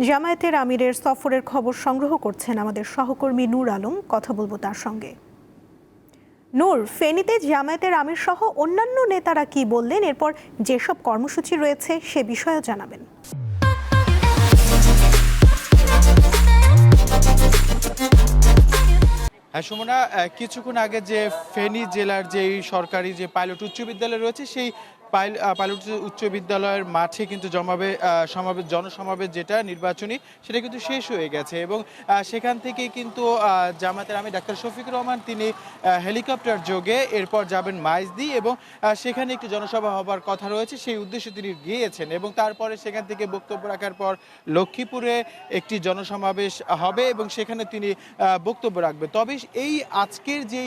জামায়াতের আমিরের সফরের খবর সংগ্রহ করছেন আমাদের সহকর্মী নূর আলম। কথা বলবো তার সঙ্গে। নূর, ফেনীতে জামায়াতের আমির সহ অন্যান্য নেতারা কি বললেন, এরপর যেসব কর্মসূচি রয়েছে সে বিষয়েও জানাবেন। হ্যাঁ সুমনা, কিছুক্ষণ আগে যে ফেনী জেলার যেই সরকারি যে পাইলট উচ্চ বিদ্যালয় রয়েছে সেই পাইলট উচ্চ বিদ্যালয়ের মাঠে কিন্তু সমাবেশ জনসমাবেশ যেটা নির্বাচনী সেটা কিন্তু শেষ হয়ে গেছে এবং সেখান থেকে কিন্তু জামায়াতের আমির ডাক্তার শফিকুর রহমান তিনি হেলিকপ্টার যোগে এরপর যাবেন মাইজদি এবং সেখানে একটি জনসভা হবার কথা রয়েছে, সেই উদ্দেশ্যে তিনি গিয়েছেন এবং তারপরে সেখান থেকে বক্তব্য রাখার পর লক্ষ্মীপুরে একটি জনসমাবেশ হবে এবং সেখানে তিনি বক্তব্য রাখবেন। তবে এই আজকের যে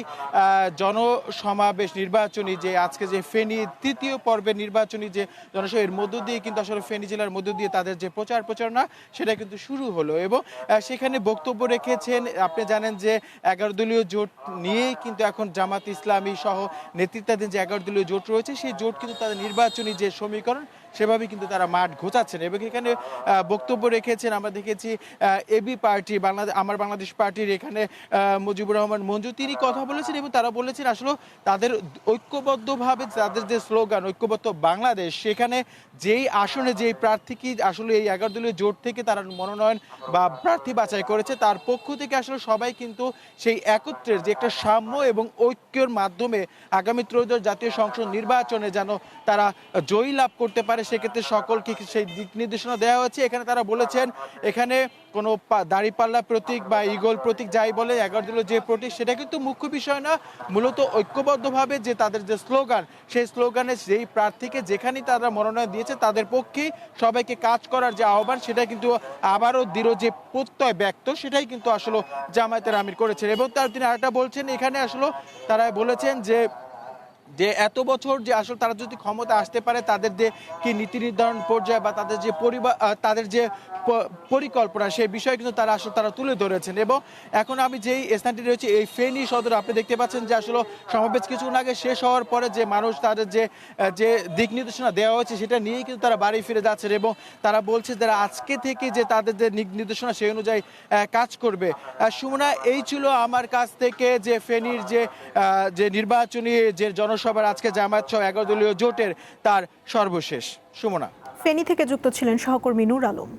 জনসমাবেশ নির্বাচনী যে আজকে যে ফেনী তৃতীয় পর্বের নির্বাচনী যে জনসভার মধ্য দিয়ে কিন্তু আসলে ফেনী জেলার মধ্য দিয়ে তাদের যে প্রচারণা সেটা কিন্তু শুরু হলো এবং সেখানে বক্তব্য রেখেছেন। আপনি জানেন যে 11 দলীয় জোট নিয়েই কিন্তু এখন জামাত ইসলামী সহ নেতৃত্বাধীন যে 11 দলীয় জোট রয়েছে সেই জোট কিন্তু তাদের নির্বাচনী যে সমীকরণ সেভাবেই কিন্তু তারা মাঠ ঘোচাচ্ছেন এবং এখানে বক্তব্য রেখেছেন। আমরা দেখেছি এবি পার্টি আমার বাংলাদেশ পার্টির এখানে মুজিবুর রহমান মঞ্জু তিনি কথা বলেছেন এবং তারা বলেছেন আসলে তাদের ঐক্যবদ্ধভাবে তাদের যে স্লোগান ঐক্যবদ্ধ বাংলাদেশ, সেখানে যেই আসনে যেই প্রার্থীকে আসলে এই 11 দলীয় জোট থেকে তারা মনোনয়ন বা প্রার্থী বাছাই করেছে তার পক্ষ থেকে আসলে সবাই কিন্তু সেই একত্রের যে একটা সাম্য এবং ঐক্যের মাধ্যমে আগামী ত্রয়োদশ জাতীয় সংসদ নির্বাচনে যেন তারা জয়ী লাভ করতে পারে সেক্ষেত্রে সকলকে সেই দিক নির্দেশনা দেওয়া হয়েছে। এখানে তারা বলেছেন এখানে কোনো দাঁড়িপাল্লা প্রতীক বা ইগল প্রতীক যাই বলে 11 দলীয় যে প্রতীক সেটা কিন্তু মুখ্য বিষয় না, মূলত ঐক্যবদ্ধভাবে যে তাদের যে স্লোগান সেই স্লোগানে যেই প্রার্থীকে যেখানেই তারা মনোনয়ন দিয়েছে তাদের পক্ষেই সবাইকে কাজ করার যে আহ্বান সেটা কিন্তু আবারও দৃঢ় যে প্রত্যয় ব্যক্ত সেটাই কিন্তু আসলে জামায়াতের আমির করেছেন এবং তিনি আরেকটা বলছেন এখানে আসলে তারা বলেছেন যে এত বছর যে আসলে তারা যদি ক্ষমতা আসতে পারে তাদের যে কি নীতি নির্ধারণ পর্যায়ে বা তাদের যে তাদের যে পরিকল্পনা সেই বিষয়ে কিন্তু তারা তুলে ধরেছেন এবং এখন আমি যেই স্থানটি রয়েছে এই ফেনী সদর আপনি দেখতে পাচ্ছেন যে আসলে সমাবেশ কিছুক্ষণ আগে শেষ হওয়ার পরে যে মানুষ তাদের যে দিক নির্দেশনা দেওয়া হয়েছে সেটা নিয়েই কিন্তু তারা বাড়ি ফিরে যাচ্ছেন এবং তারা বলছে যারা আজকে থেকে যে তাদের যে নির্দেশনা সেই অনুযায়ী কাজ করবে। সুমনা, এই ছিল আমার কাছ থেকে যে ফেনীর যে নির্বাচনী যে জনসভার আজকে জামায়াত সহ 11 দলীয় জোটের তার সর্বশেষ। সুমনা, ফেনী থেকে যুক্ত ছিলেন সহকর্মী নূর আলম।